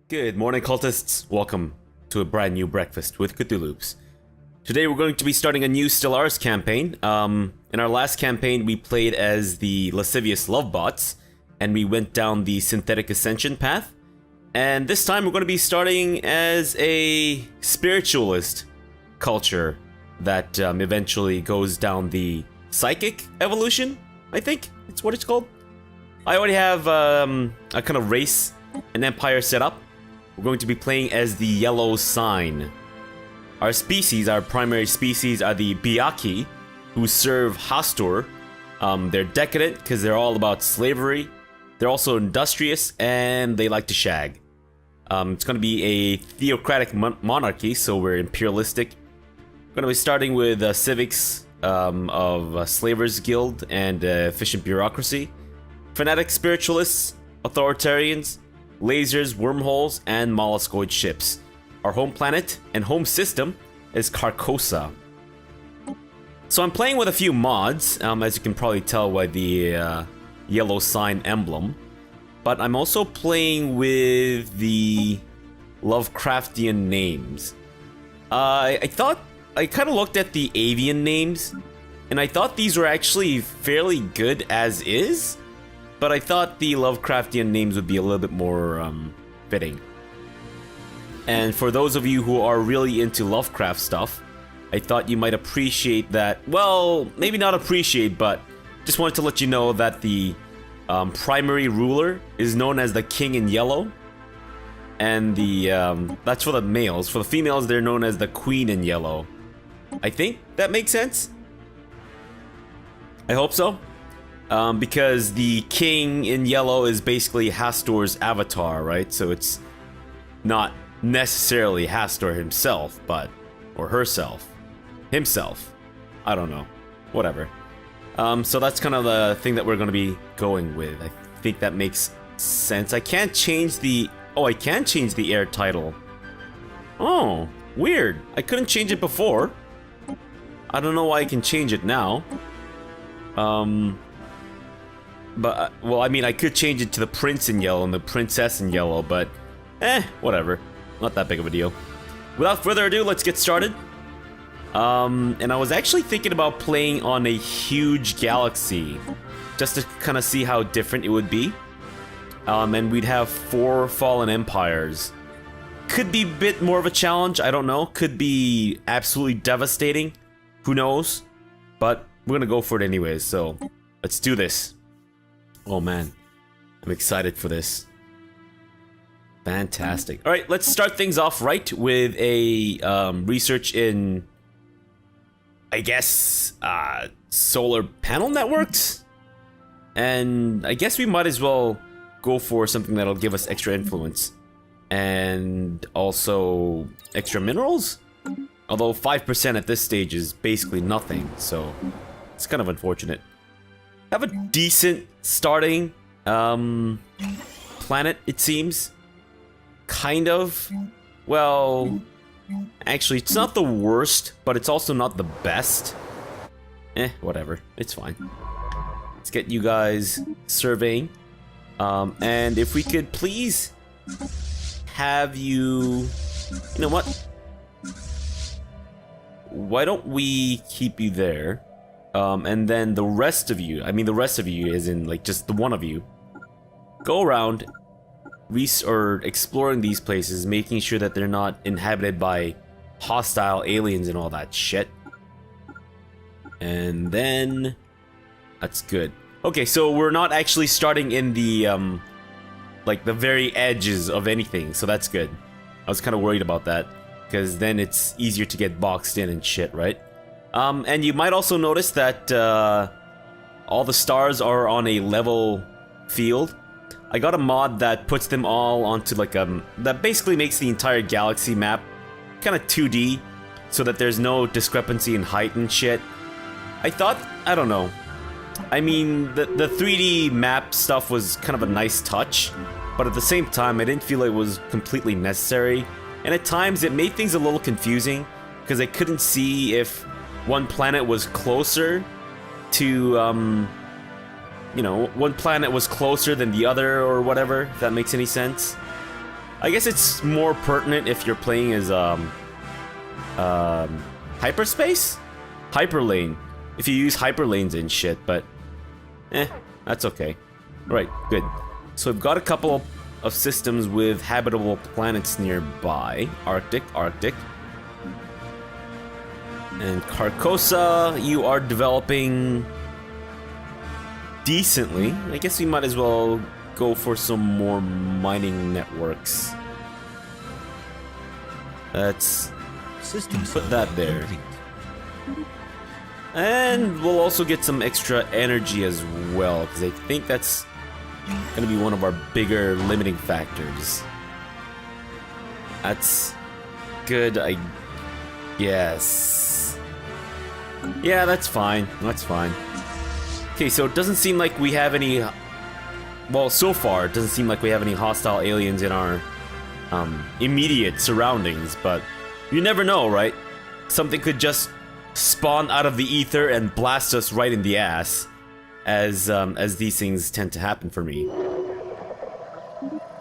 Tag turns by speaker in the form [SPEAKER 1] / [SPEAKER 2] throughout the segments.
[SPEAKER 1] Good morning, cultists. Welcome to a brand new breakfast with CthuLoops. Today we're going to be starting a new Stellaris campaign. In our last campaign, we played as the lascivious lovebots, and we went down the synthetic ascension path. And this time we're going to be starting as a spiritualist culture that eventually goes down the psychic evolution, I think it's what it's called. I already have a kind of race, an empire set up. We're going to be playing as the yellow sign. Our species, our primary species, are the Byakhee, who serve Hastur. They're decadent because they're all about slavery. They're also industrious and they like to shag. It's going to be a theocratic monarchy, so we're imperialistic. We're going to be starting with civics of Slavers Guild and efficient bureaucracy. Fanatic spiritualists, authoritarians, lasers, wormholes, and molluscoid ships. Our home planet and home system is Carcosa. So I'm playing with a few mods, as you can probably tell by the yellow sign emblem. But I'm also playing with the Lovecraftian names. I kind of looked at the avian names, and I thought these were actually fairly good as is. But I thought the Lovecraftian names would be a little bit more fitting. And for those of you who are really into Lovecraft stuff, I thought you might appreciate that. Well, maybe not appreciate, but just wanted to let you know that the primary ruler is known as the King in Yellow. And the that's for the males. For the females, they're known as the Queen in Yellow. I think that makes sense. I hope so. Because the King in Yellow is basically Hastur's avatar, right? So it's not necessarily Hastur himself, but... or herself. Himself. I don't know. Whatever. So that's kind of the thing that we're going to be going with. I think that makes sense. I can't change the... oh, I can change the air title. Oh, weird. I couldn't change it before. I don't know why I can change it now. But, well, I mean, I could change it to the Prince in Yellow and the Princess in Yellow, but, whatever. Not that big of a deal. Without further ado, let's get started. And I was actually thinking about playing on a huge galaxy, just to kind of see how different it would be. And we'd have 4 fallen empires. Could be a bit more of a challenge, I don't know. Could be absolutely devastating. Who knows? But we're gonna go for it anyways, so let's do this. Oh man, I'm excited for this. Fantastic. All right, let's start things off right with a research in, I guess, solar panel networks? And I guess we might as well go for something that'll give us extra influence. And also extra minerals? Although 5% at this stage is basically nothing, so it's kind of unfortunate. Have a decent starting planet, it seems. Kind of. Well, actually, it's not the worst, but it's also not the best. Whatever. It's fine. Let's get you guys surveying. And if we could please have you... you know what? Why don't we keep you there? And then the rest of you, I mean the rest of you is in like just the one of you, go around or exploring these places, making sure that they're not inhabited by hostile aliens and all that shit. And then that's good. Okay, so we're not actually starting in the like the very edges of anything, so that's good. I was kind of worried about that because then it's easier to get boxed in and shit, right? And you might also notice that all the stars are on a level field. I got a mod that puts them all onto like that basically makes the entire galaxy map kind of 2D, so that there's no discrepancy in height and shit. I thought, I don't know. I mean, the 3D map stuff was kind of a nice touch, but at the same time, I didn't feel it was completely necessary. And at times, it made things a little confusing because I couldn't see if one planet was closer to, you know, one planet was closer than the other or whatever, if that makes any sense. I guess it's more pertinent if you're playing as hyperspace? Hyperlane. If you use hyperlanes and shit, but that's okay. Right, good. So we've got a couple of systems with habitable planets nearby. Arctic. And Carcosa, you are developing decently. I guess we might as well go for some more mining networks. Let's put that there. And we'll also get some extra energy as well, because I think that's gonna be one of our bigger limiting factors. That's good, I guess. Yeah, that's fine. That's fine. Okay, so it doesn't seem like we have any... Well, so far, it doesn't seem like we have any hostile aliens in our immediate surroundings, but you never know, right? Something could just spawn out of the ether and blast us right in the ass, as these things tend to happen for me.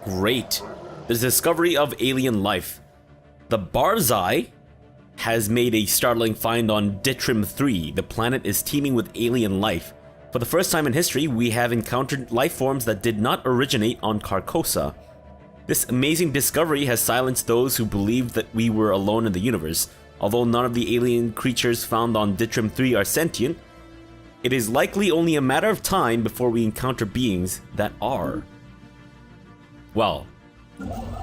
[SPEAKER 1] Great. There's a discovery of alien life. The Byakhee has made a startling find on Ditrim 3. The planet is teeming with alien life. For the first time in history, we have encountered life forms that did not originate on Carcosa. This amazing discovery has silenced those who believed that we were alone in the universe. Although none of the alien creatures found on Ditrim 3 are sentient, it is likely only a matter of time before we encounter beings that are. Well,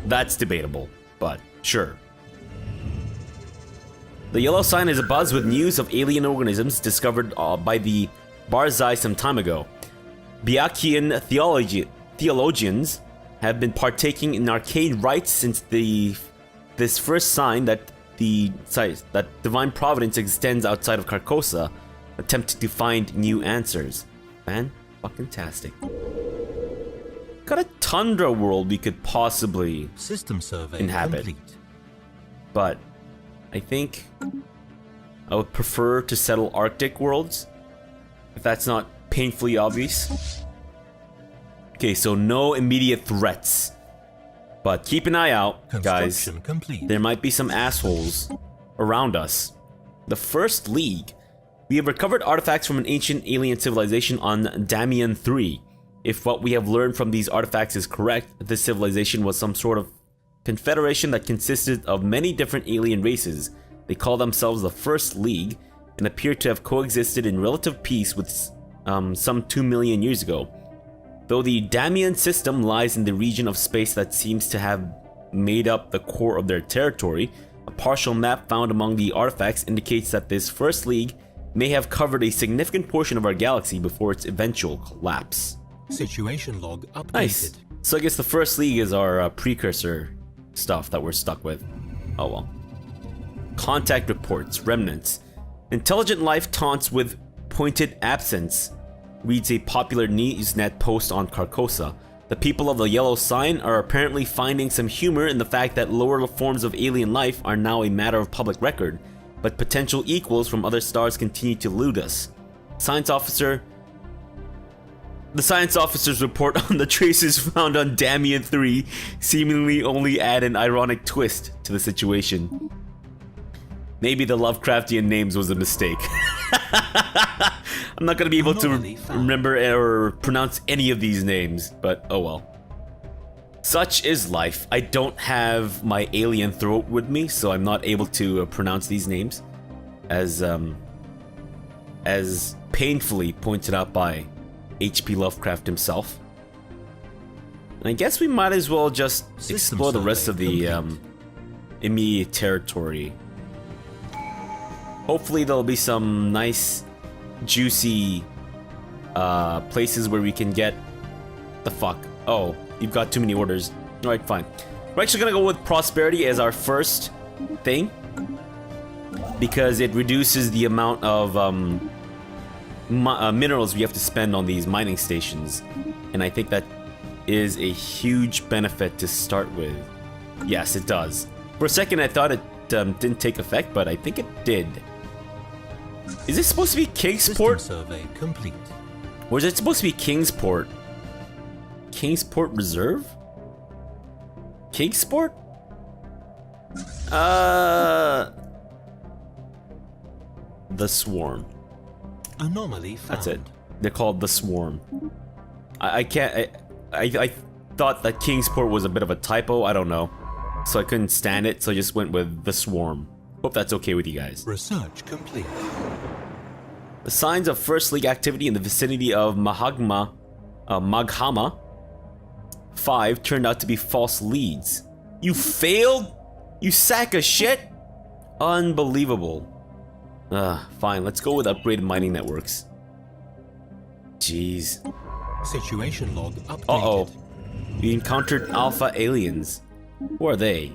[SPEAKER 1] that's debatable, but sure. The yellow sign is abuzz with news of alien organisms discovered by the Byakhee some time ago. Byakhean theologians have been partaking in arcade rites since this first sign that divine providence extends outside of Carcosa, attempting to find new answers. Fan-fucking-tastic. Got a tundra world we could possibly
[SPEAKER 2] System survey
[SPEAKER 1] inhabit.
[SPEAKER 2] complete.
[SPEAKER 1] But I think I would prefer to settle Arctic worlds, if that's not painfully obvious. Okay, so no immediate threats. But keep an eye out, guys.
[SPEAKER 2] Construction complete.
[SPEAKER 1] There might be some assholes around us. The First League. We have recovered artifacts from an ancient alien civilization on Damian 3. If what we have learned from these artifacts is correct, this civilization was some sort of confederation that consisted of many different alien races. They call themselves the First League and appear to have coexisted in relative peace with some 2 million years ago. Though the Damian system lies in the region of space that seems to have made up the core of their territory, a partial map found among the artifacts indicates that this First League may have covered a significant portion of our galaxy before its eventual collapse.
[SPEAKER 2] Situation log updated.
[SPEAKER 1] Nice. So I guess the First League is our precursor stuff that we're stuck with. Oh well. Contact reports, remnants. Intelligent life taunts with pointed absence, reads a popular Newsnet post on Carcosa. The people of the yellow sign are apparently finding some humor in the fact that lower forms of alien life are now a matter of public record, but potential equals from other stars continue to elude us. The science officer's report on the traces found on Damian 3 seemingly only add an ironic twist to the situation. Maybe the Lovecraftian names was a mistake. I'm not gonna be able to remember or pronounce any of these names, but oh well. Such is life. I don't have my alien throat with me, so I'm not able to pronounce these names, as painfully pointed out by H.P. Lovecraft himself. And I guess we might as well just explore the rest of the immediate territory. Hopefully there'll be some nice, juicy places where we can get... The fuck? Oh, you've got too many orders. Alright, fine. We're actually gonna go with prosperity as our first thing, because it reduces the amount of minerals we have to spend on these mining stations, and I think that is a huge benefit to start with. Yes, it does. For a second I thought it didn't take effect, but I think it did. Is this supposed to be Kingsport?
[SPEAKER 2] System survey complete.
[SPEAKER 1] Or is it supposed to be Kingsport? Kingsport Reserve? Kingsport? The Swarm.
[SPEAKER 2] Anomaly found.
[SPEAKER 1] That's it. They're called the Swarm. I can't. I thought that Kingsport was a bit of a typo. I don't know, so I couldn't stand it. So I just went with the Swarm. Hope that's okay with you guys.
[SPEAKER 2] Research complete.
[SPEAKER 1] The signs of First League activity in the vicinity of Maghama 5 turned out to be false leads. You failed? You sack of shit? Unbelievable. Fine, let's go with upgraded mining networks. Jeez.
[SPEAKER 2] Situation log updated.
[SPEAKER 1] Uh-oh. We encountered alpha aliens. Who are they?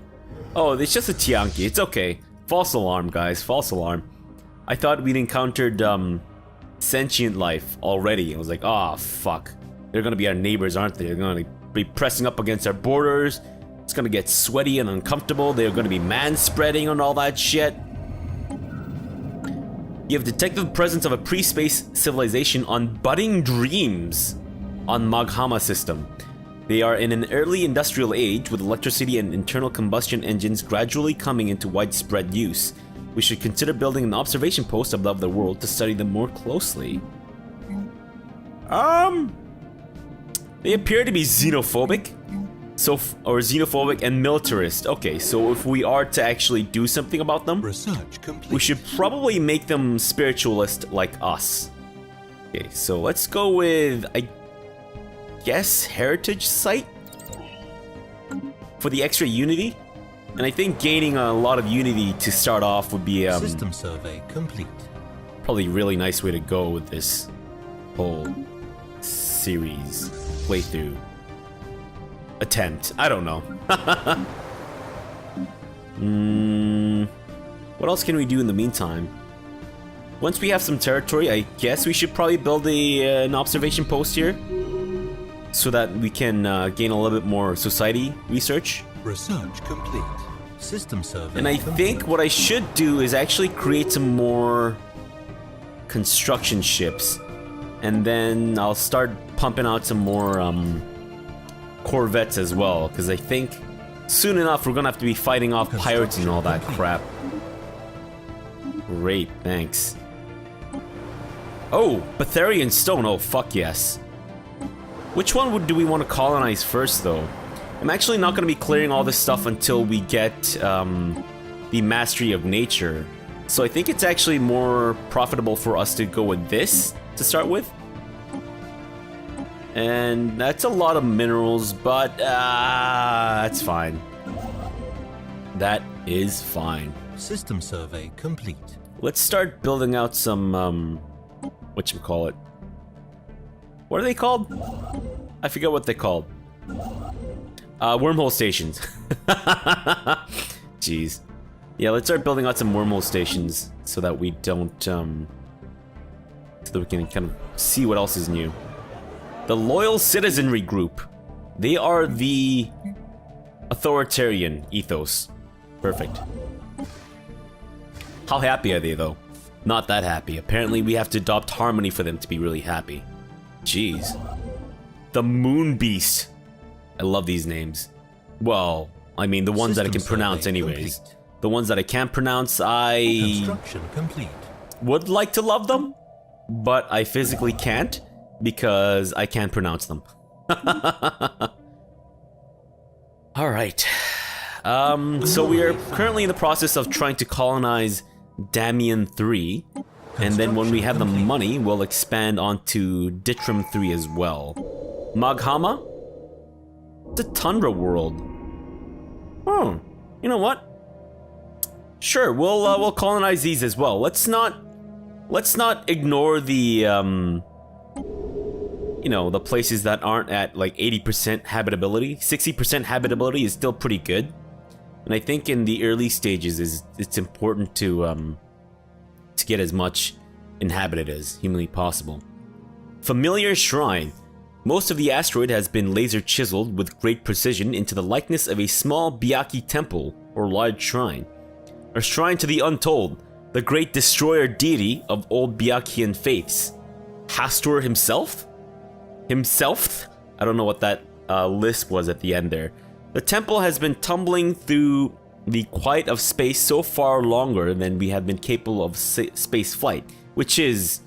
[SPEAKER 1] Oh, it's just a Tianki. It's okay. False alarm, guys. False alarm. I thought we'd encountered, sentient life already. I was like, oh, fuck. They're gonna be our neighbors, aren't they? They're gonna be pressing up against our borders. It's gonna get sweaty and uncomfortable. They're gonna be man-spreading and all that shit. You have detected the presence of a pre-space civilization on Budding Dreams on Maghama system. They are in an early industrial age with electricity and internal combustion engines gradually coming into widespread use. We should consider building an observation post above the world to study them more closely. They appear to be xenophobic. Or xenophobic and militarist. Okay, so if we are to actually do something about them,
[SPEAKER 2] Research complete.
[SPEAKER 1] we should probably make them spiritualist like us. Okay, so let's go with, I guess, heritage site for the extra unity. And I think gaining a lot of unity to start off would be
[SPEAKER 2] System survey complete.
[SPEAKER 1] probably a really nice way to go with this whole series playthrough. Attempt. I don't know. What else can we do in the meantime? Once we have some territory, I guess we should probably build an observation post here, so that we can gain a little bit more society research.
[SPEAKER 2] Research complete. System survey.
[SPEAKER 1] And I
[SPEAKER 2] complete.
[SPEAKER 1] think what I should do is actually create some more construction ships, and then I'll start pumping out some more corvettes as well, because I think soon enough we're gonna have to be fighting off pirates and all that crap. Great, thanks. Oh, Betharian stone. Oh, fuck yes. Which one do we want to colonize first, though? I'm actually not going to be clearing all this stuff until we get the mastery of nature. So I think it's actually more profitable for us to go with this to start with. And that's a lot of minerals, but that's fine. That is fine.
[SPEAKER 2] System survey complete.
[SPEAKER 1] Let's start building out some, whatchamacallit. What are they called? I forget what they're called. Wormhole stations. Jeez. Yeah, let's start building out some wormhole stations so that we don't, so that we can kind of see what else is new. The Loyal Citizenry Group. They are the authoritarian ethos. Perfect. How happy are they, though? Not that happy. Apparently, we have to adopt harmony for them to be really happy. Jeez. The Moon Beast. I love these names. Well, I mean, the ones that I can pronounce anyways.
[SPEAKER 2] Complete.
[SPEAKER 1] The ones that I can't pronounce, I
[SPEAKER 2] Construction complete.
[SPEAKER 1] would like to love them, but I physically can't because I can't pronounce them. Alright. So we are currently in the process of trying to colonize Damian 3, and then when we have the money, we'll expand onto Ditram 3 as well. Maghama? It's a tundra world. Oh, you know what? Sure, we'll colonize these as well. Let's not ignore the you know, the places that aren't at like 80% habitability. 60% habitability is still pretty good. And I think in the early stages it's important to get as much inhabited as humanly possible. Familiar Shrine. Most of the asteroid has been laser chiseled with great precision into the likeness of a small Byakhee temple or large shrine. A shrine to the Untold, the great destroyer deity of old Byakhean faiths. Hastur himself? Himself? I don't know what that lisp was at the end there. The temple has been tumbling through the quiet of space so far longer than we have been capable of space flight, which is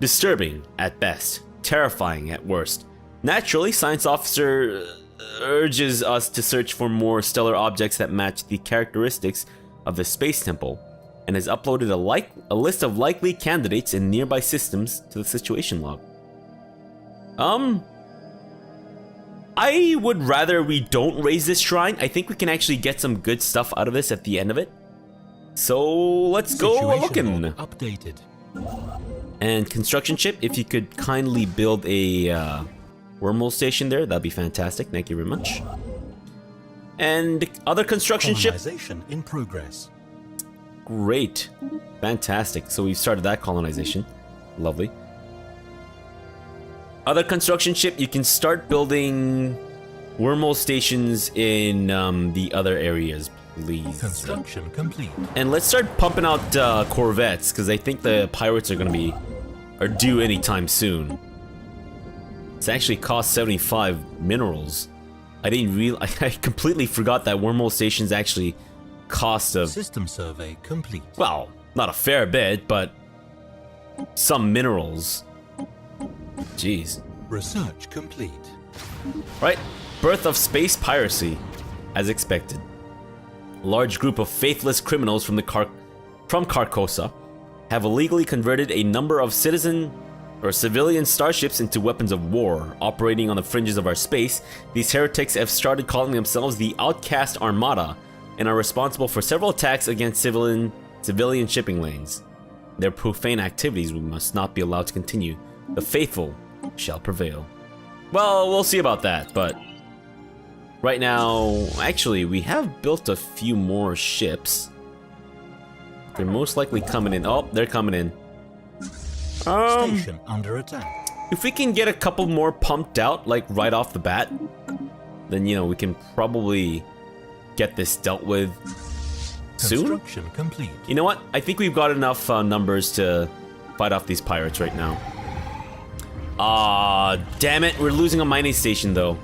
[SPEAKER 1] disturbing at best, terrifying at worst. Naturally, Science Officer urges us to search for more stellar objects that match the characteristics of the space temple, and has uploaded a list of likely candidates in nearby systems to the situation log. I would rather we don't raise this shrine. I think we can actually get some good stuff out of this at the end of it. So let's go looking.
[SPEAKER 2] Updated.
[SPEAKER 1] And construction ship, if you could kindly build a wormhole station there, that'd be fantastic. Thank you very much. And other construction ship.
[SPEAKER 2] Colonization in progress.
[SPEAKER 1] Great. Fantastic. So we've started that colonization. Lovely. Other construction ship, you can start building wormhole stations in the other areas, please.
[SPEAKER 2] Construction complete.
[SPEAKER 1] And let's start pumping out corvettes, because I think the pirates are due anytime soon. It's actually cost 75 minerals. I completely forgot that wormhole stations actually cost a...
[SPEAKER 2] System survey complete.
[SPEAKER 1] Well, not a fair bit, but some minerals. Jeez.
[SPEAKER 2] Research complete.
[SPEAKER 1] Right, birth of space piracy, as expected. A large group of faithless criminals from Carcosa have illegally converted a number of civilian starships into weapons of war, operating on the fringes of our space. These heretics have started calling themselves the Outcast Armada and are responsible for several attacks against civilian shipping lanes. Their profane activities must not be allowed to continue. The faithful shall prevail. Well, we'll see about that, but right now, actually, we have built a few more ships. They're most likely coming in. Oh, they're coming in.
[SPEAKER 2] Station under attack.
[SPEAKER 1] If we can get a couple more pumped out, like right off the bat, then, you know, we can probably get this dealt with soon.
[SPEAKER 2] Construction complete.
[SPEAKER 1] You know what? I think we've got enough numbers to fight off these pirates right now. Damn it, we're losing a mining station though.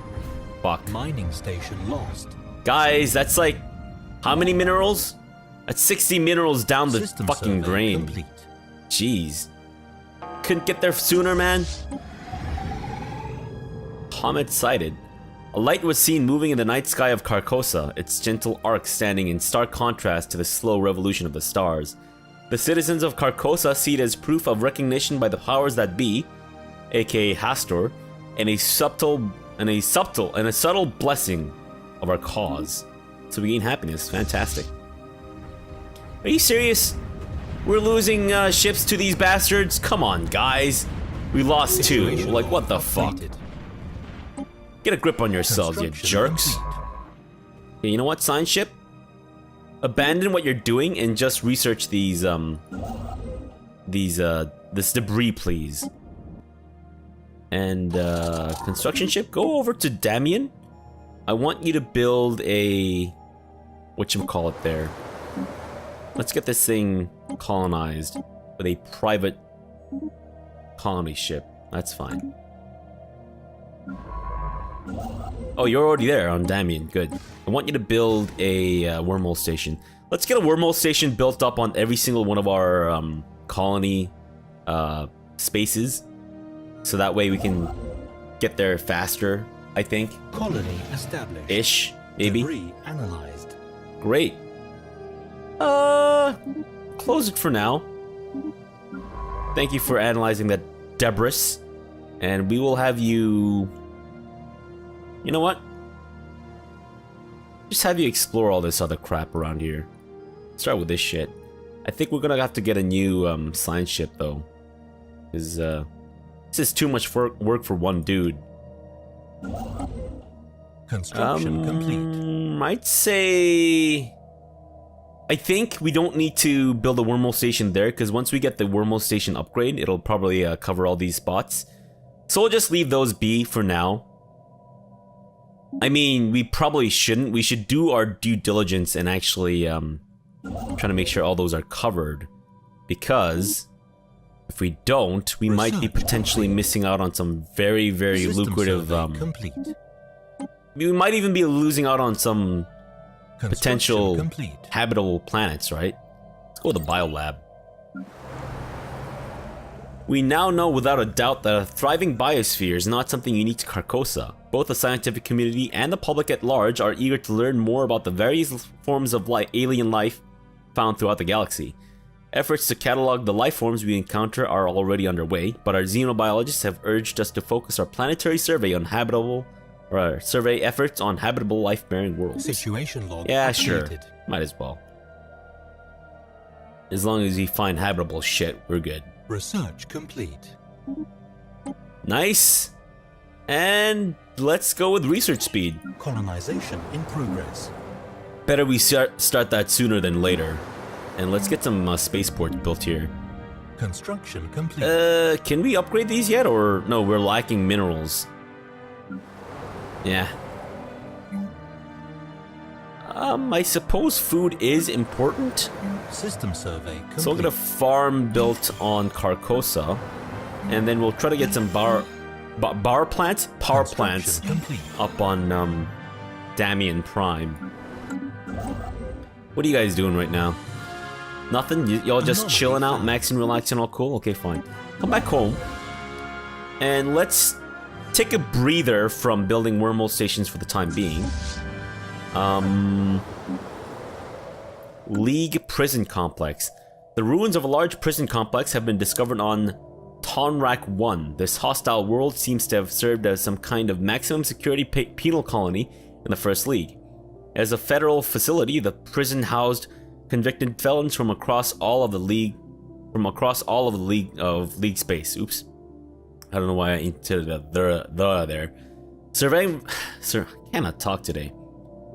[SPEAKER 1] Fuck.
[SPEAKER 2] Mining station lost.
[SPEAKER 1] Guys, that's like, how many minerals? That's 60 minerals down the
[SPEAKER 2] System
[SPEAKER 1] fucking
[SPEAKER 2] survey
[SPEAKER 1] drain.
[SPEAKER 2] complete.
[SPEAKER 1] Jeez. Couldn't get there sooner, man. Comet sighted. A light was seen moving in the night sky of Carcosa, its gentle arc standing in stark contrast to the slow revolution of the stars. The citizens of Carcosa see it as proof of recognition by the powers that be, aka Hastur, and a subtle blessing of our cause. So we gain happiness. Fantastic. Are you serious? We're losing ships to these bastards? Come on, guys. We lost two.
[SPEAKER 2] Situation
[SPEAKER 1] Like, what the fuck?
[SPEAKER 2] updated.
[SPEAKER 1] Get a grip on yourselves, you
[SPEAKER 2] Construction
[SPEAKER 1] jerks.
[SPEAKER 2] complete.
[SPEAKER 1] Okay, you know what, science ship? Abandon what you're doing and just research this debris, please. And construction ship, go over to Damien. I want you to build a whatchamacallit there. Let's get this thing colonized with a private colony ship. That's fine. Oh, you're already there on Damien. Good. I want you to build a wormhole station. Let's get a wormhole station built up on every single one of our colony spaces. So that way we can get there faster, I think.
[SPEAKER 2] Colony established.
[SPEAKER 1] Ish, maybe.
[SPEAKER 2] Debris analyzed.
[SPEAKER 1] Great. Close it for now. Thank you for analyzing that debris. And we will have you... You know what? Just have you explore all this other crap around here. Start with this shit. I think we're gonna have to get a new science ship though. Because this is too much work for one dude.
[SPEAKER 2] Construction complete.
[SPEAKER 1] I'd say... I think we don't need to build a wormhole station there, because once we get the wormhole station upgrade, it'll probably cover all these spots. So we'll just leave those be for now. I mean, we probably shouldn't. We should do our due diligence and actually try to make sure all those are covered. Because if we don't, we might be potentially missing out on some very, very
[SPEAKER 2] System
[SPEAKER 1] lucrative...
[SPEAKER 2] survey complete.
[SPEAKER 1] we might even be losing out on some potential
[SPEAKER 2] complete.
[SPEAKER 1] habitable planets, right? Let's go with the biolab. We now know without a doubt that a thriving biosphere is not something unique to Carcosa. Both the scientific community and the public at large are eager to learn more about the various forms of alien life found throughout the galaxy. Efforts to catalog the life forms we encounter are already underway, but our xenobiologists have urged us to focus our planetary survey on survey efforts on habitable life-bearing worlds.
[SPEAKER 2] Situation log
[SPEAKER 1] Yeah,
[SPEAKER 2] updated.
[SPEAKER 1] sure. Might as well. As long as we find habitable shit, we're good.
[SPEAKER 2] Research complete.
[SPEAKER 1] Nice. And let's go with research speed.
[SPEAKER 2] Colonization in progress.
[SPEAKER 1] Better we start that sooner than later. And let's get some spaceports built here.
[SPEAKER 2] Construction complete.
[SPEAKER 1] Can we upgrade these yet? Or no, we're lacking minerals. Yeah. I suppose food is important.
[SPEAKER 2] System survey complete.
[SPEAKER 1] So we'll get a farm built on Carcosa. And then we'll try to get some power plants
[SPEAKER 2] complete.
[SPEAKER 1] up on Damian Prime. What are you guys doing right now? Nothing? Y'all just chilling out, maxing, relaxing, all cool? Okay, fine. Come back home. And let's take a breather from building wormhole stations for the time being. League Prison Complex. The ruins of a large prison complex have been discovered on Tonrak 1. This hostile world seems to have served as some kind of maximum security penal colony in the First League. As a federal facility, the prison housed convicted felons from across all of the league league space. Oops. I don't know why I inserted the there. Cannot talk today.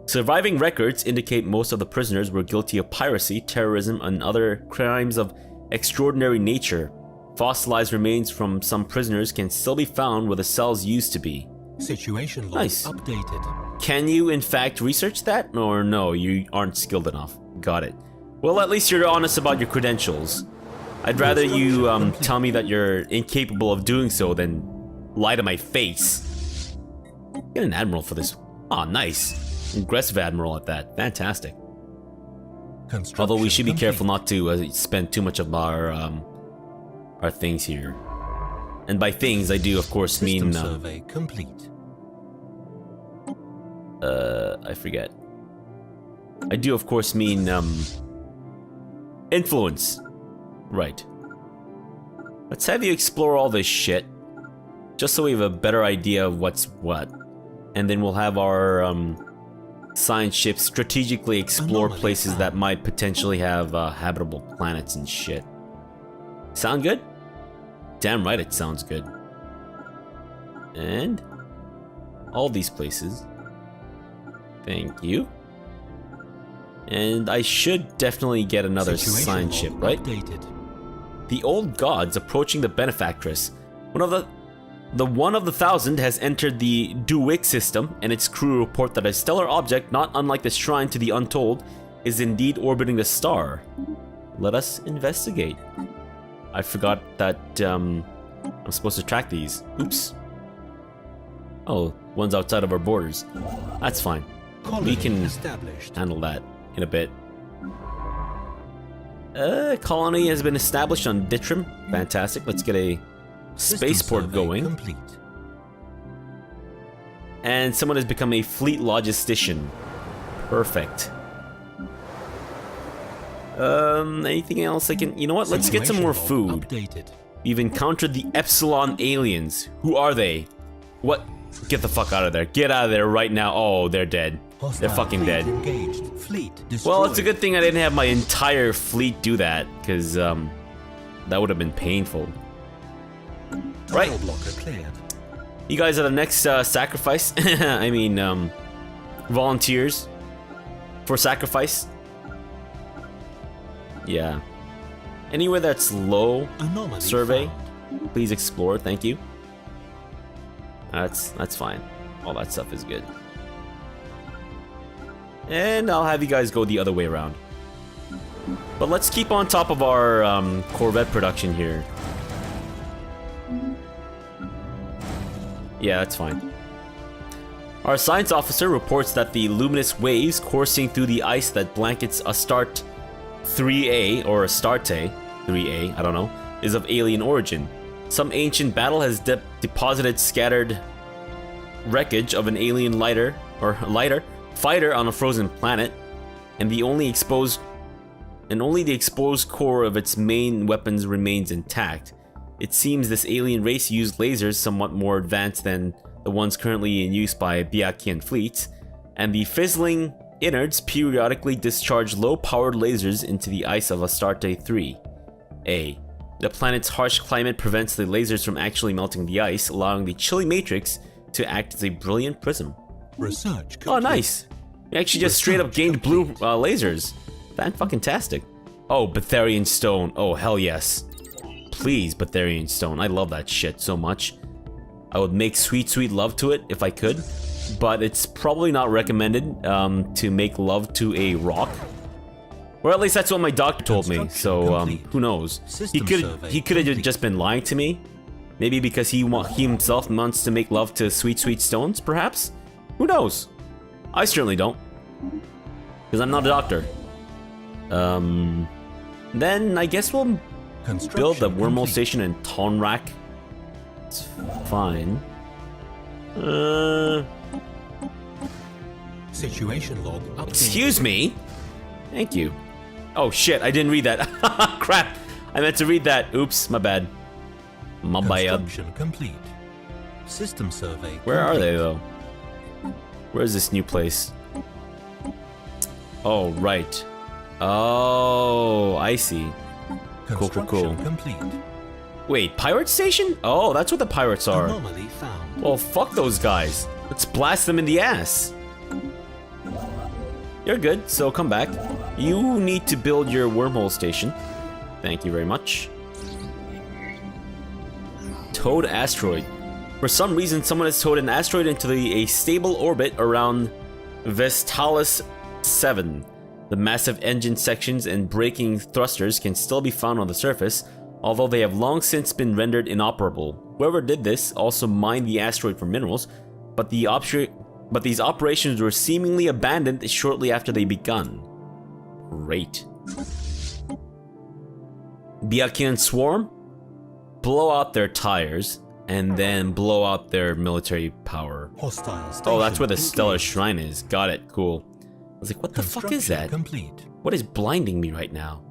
[SPEAKER 1] Surviving records indicate most of the prisoners were guilty of piracy, terrorism, and other crimes of extraordinary nature. Fossilized remains from some prisoners can still be found where the cells used to be.
[SPEAKER 2] Situation log
[SPEAKER 1] Nice.
[SPEAKER 2] updated.
[SPEAKER 1] Can you, in fact, research that? Or no, you aren't skilled enough. Got it. Well, at least you're honest about your credentials. I'd rather you tell me that you're incapable of doing so than lie to my face. Get an admiral for this. Aw, nice. Aggressive admiral at that. Fantastic. Although we should be careful not to spend too much of our things here. And by things, I do of course mean
[SPEAKER 2] survey complete.
[SPEAKER 1] I forget. I do of course mean influence. Right. Let's have you explore all this shit, just so we have a better idea of what's what, and then we'll have our science ships strategically explore places that might potentially have habitable planets and shit. Sound good? Damn right it sounds good. And all these places. Thank you. And I should definitely get another science ship, right?
[SPEAKER 2] Updated.
[SPEAKER 1] The old gods approaching the benefactress. One of the 1,000 has entered the Duwick system, and its crew report that a stellar object, not unlike the shrine to the untold, is indeed orbiting the star. Let us investigate. I forgot that I'm supposed to track these. Oops. Oh, one's outside of our borders. That's fine. We can handle that in a bit. Colony has been established on Ditram. Fantastic. Let's get a spaceport going.
[SPEAKER 2] Complete.
[SPEAKER 1] And someone has become a fleet logistician. Perfect. Anything else I can... You know what? Let's get some more food.
[SPEAKER 2] Updated.
[SPEAKER 1] We've encountered the Epsilon aliens. Who are they? What? Get the fuck out of there. Get out of there right now. Oh, they're dead. They're fucking dead.
[SPEAKER 2] Engaged. Fleet destroyed.
[SPEAKER 1] Well, it's a good thing I didn't have my entire fleet do that, because that would have been painful. Right.
[SPEAKER 2] Blocker cleared.
[SPEAKER 1] You guys are the next sacrifice. I mean, volunteers for sacrifice. Yeah. Anywhere that's low
[SPEAKER 2] Anomaly
[SPEAKER 1] survey,
[SPEAKER 2] found.
[SPEAKER 1] please explore. Thank you. That's fine. All that stuff is good. And I'll have you guys go the other way around. But let's keep on top of our Corvette production here. Yeah, that's fine. Our science officer reports that the luminous waves coursing through the ice that blankets Astarte 3A, or Astarte 3A, I don't know, is of alien origin. Some ancient battle has deposited scattered wreckage of an alien fighter on a frozen planet, and only the exposed core of its main weapons remains intact. It seems this alien race used lasers somewhat more advanced than the ones currently in use by Byakhee fleets, and the fizzling innards periodically discharge low-powered lasers into the ice of Astarte 3A. The planet's harsh climate prevents the lasers from actually melting the ice, allowing the chilly matrix to act as a brilliant prism.
[SPEAKER 2] Research complete.
[SPEAKER 1] Oh, nice! We actually just straight up gained blue lasers. Fan-fucking-tastic. Oh, Betharian stone. Oh, hell yes. Please, Betharian stone. I love that shit so much. I would make sweet, sweet love to it if I could, but it's probably not recommended to make love to a rock. Or at least that's what my doctor told me, so who knows. He could have just been lying to me. Maybe because he himself wants to make love to sweet, sweet stones, perhaps? Who knows? I certainly don't. Because I'm not a doctor. Then I guess we'll build the wormhole station in Tonrak. It's fine.
[SPEAKER 2] Situation log updated.
[SPEAKER 1] Excuse me? Thank you. Oh shit, I didn't read that. Crap! I meant to read that. Oops, my bad. My bad.
[SPEAKER 2] Construction complete. System survey.
[SPEAKER 1] Where are they though? Where is this new place? Oh, right. Oh, I see. Cool, cool, cool.
[SPEAKER 2] Complete.
[SPEAKER 1] Wait, pirate station? Oh, that's what the pirates are.
[SPEAKER 2] Anomaly found.
[SPEAKER 1] Well, fuck those guys. Let's blast them in the ass. You're good, so come back. You need to build your wormhole station. Thank you very much. Towed asteroid. For some reason, someone has towed an asteroid into a stable orbit around Vestalis 7. The massive engine sections and braking thrusters can still be found on the surface, although they have long since been rendered inoperable. Whoever did this also mined the asteroid for minerals, but these operations were seemingly abandoned shortly after they begun. Great. Byakhee swarm? Blow out their tires, and then blow out their military power.
[SPEAKER 2] Hostile
[SPEAKER 1] Oh, that's where the Stellar Shrine is. Got it, cool. I was like, what the fuck is that?
[SPEAKER 2] Complete.
[SPEAKER 1] What is blinding me right now?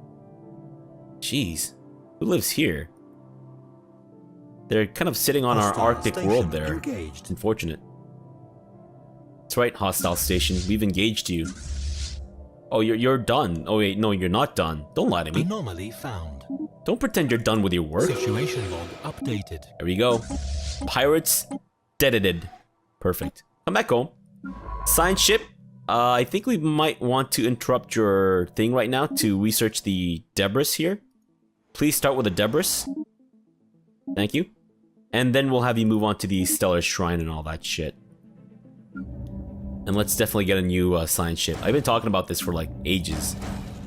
[SPEAKER 1] Jeez. Who lives here? They're kind of sitting on our Arctic world there.
[SPEAKER 2] Engaged.
[SPEAKER 1] Unfortunate. That's right, hostile station. We've engaged you. Oh, you're done. Oh wait, no, you're not done. Don't lie to me.
[SPEAKER 2] Anomaly found.
[SPEAKER 1] Don't pretend you're done with your work.
[SPEAKER 2] Situation log updated.
[SPEAKER 1] There we go. Pirates deaded. Perfect. Come back home. Science ship. I think we might want to interrupt your thing right now to research the debris here. Please start with the debris. Thank you. And then we'll have you move on to the Stellar Shrine and all that shit. And let's definitely get a new science ship. I've been talking about this for like ages.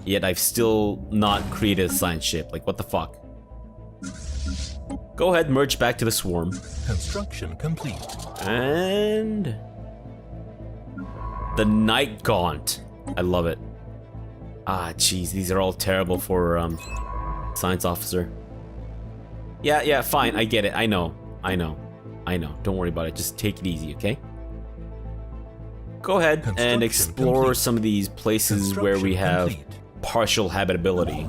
[SPEAKER 1] Yet I've still not created a science ship. Like, what the fuck? Go ahead, merge back to the swarm.
[SPEAKER 2] Construction complete.
[SPEAKER 1] And... the Night Gaunt. I love it. Ah, jeez, these are all terrible for science officer. Yeah, fine, I get it. I know. Don't worry about it. Just take it easy, okay? Go ahead and explore complete. Some of these places where we have partial habitability.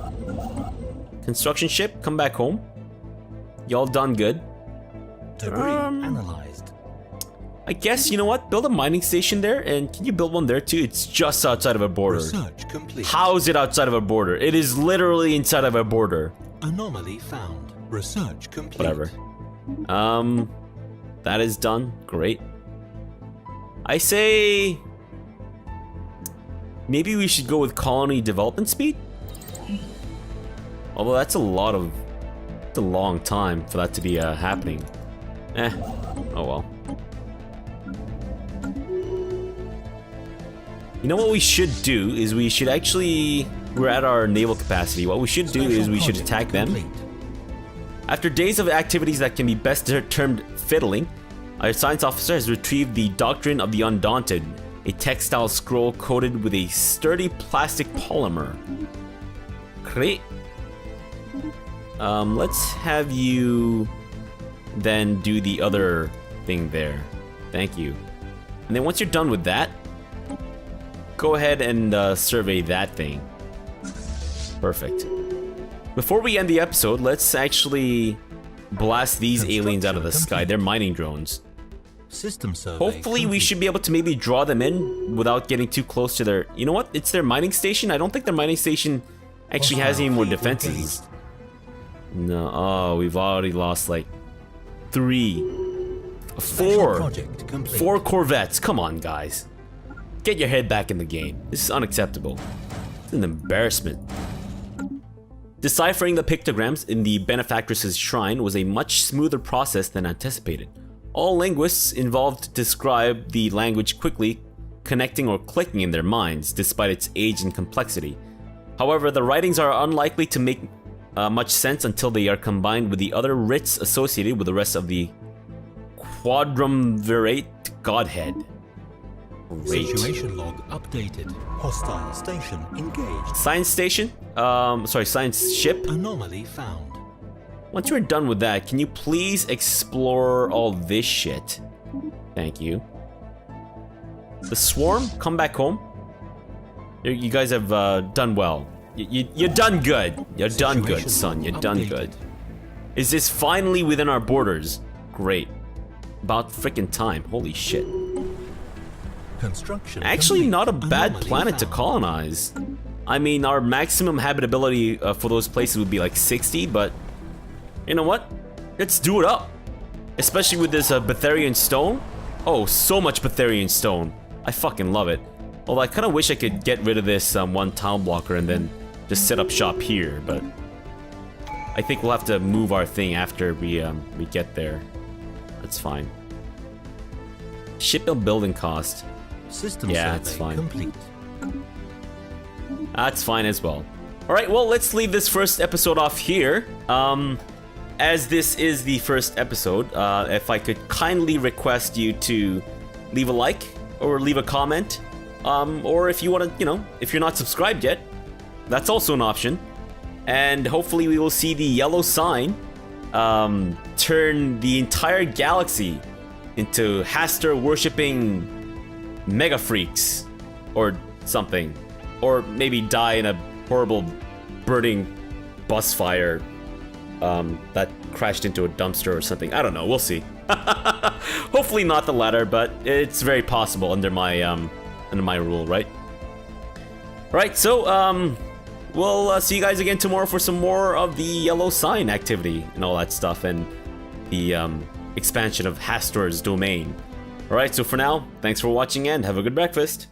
[SPEAKER 1] Construction ship, come back home. Y'all done good.
[SPEAKER 2] Debris analyzed.
[SPEAKER 1] I guess, you know what? Build a mining station there, and can you build one there too? It's just outside of a border.
[SPEAKER 2] Research complete.
[SPEAKER 1] How is it outside of a border? It is literally inside of a border.
[SPEAKER 2] Anomaly found. Research complete.
[SPEAKER 1] Whatever. That is done. Great. I say... maybe we should go with colony development speed? Although that's a lot of... it's a long time for that to be happening. Oh well. You know what we should do is we should actually... we're at our naval capacity. What we should do is we should attack them. After days of activities that can be best termed fiddling, Our science officer has retrieved the Doctrine of the Undaunted, a textile scroll coated with a sturdy plastic polymer. Great. Let's have you then do the other thing there. Thank you. And then once you're done with that, go ahead and survey that thing. Perfect. Before we end the episode, let's actually blast these aliens out of the sky. They're mining drones.
[SPEAKER 2] System survey
[SPEAKER 1] Hopefully we should be able to maybe draw them in without getting too close to their... You know what? It's their mining station? I don't think their mining station actually has any more defenses. No, oh, we've already lost like 4 Corvettes. Come on, guys. Get your head back in the game. This is unacceptable. It's an embarrassment. Deciphering the pictograms in the benefactress's shrine was a much smoother process than anticipated. All linguists involved describe the language quickly, connecting or clicking in their minds, despite its age and complexity. However, the writings are unlikely to make much sense until they are combined with the other writs associated with the rest of the Quadrumvirate Godhead. Great.
[SPEAKER 2] Situation log updated. Hostile station engaged.
[SPEAKER 1] Science station? Sorry, science ship?
[SPEAKER 2] Anomaly found.
[SPEAKER 1] Once you're done with that, can you please explore all this shit? Thank you. The swarm, come back home. You guys have done well. You're done good. You're done good, son. You're done good. Is this finally within our borders? Great. About freaking time. Holy shit.
[SPEAKER 2] Construction
[SPEAKER 1] Actually,
[SPEAKER 2] complete.
[SPEAKER 1] not a bad
[SPEAKER 2] Anomaly
[SPEAKER 1] planet to
[SPEAKER 2] found.
[SPEAKER 1] colonize. I mean, our maximum habitability for those places would be like 60, but you know what? Let's do it up. Especially with this Betharian stone. Oh, so much Betharian stone. I fucking love it. Although I kind of wish I could get rid of this one town blocker and then just set up shop here, but I think we'll have to move our thing after we get there. That's fine. Shipbuild building cost.
[SPEAKER 2] System
[SPEAKER 1] Yeah,
[SPEAKER 2] survey
[SPEAKER 1] it's fine.
[SPEAKER 2] complete.
[SPEAKER 1] That's fine as well. Alright, well, let's leave this first episode off here. As this is the first episode, if I could kindly request you to leave a like or leave a comment. Or if you want to, you know, if you're not subscribed yet, that's also an option. And hopefully we will see the yellow sign turn the entire galaxy into Hastur worshipping mega freaks or something. Or maybe die in a horrible burning bus fire that crashed into a dumpster or something. I don't know, we'll see. Hopefully not the latter, but it's very possible under my rule, right? Right, so we'll see you guys again tomorrow for some more of the yellow sign activity and all that stuff, and the expansion of Hastur's domain. Alright, so for now, thanks for watching and have a good breakfast.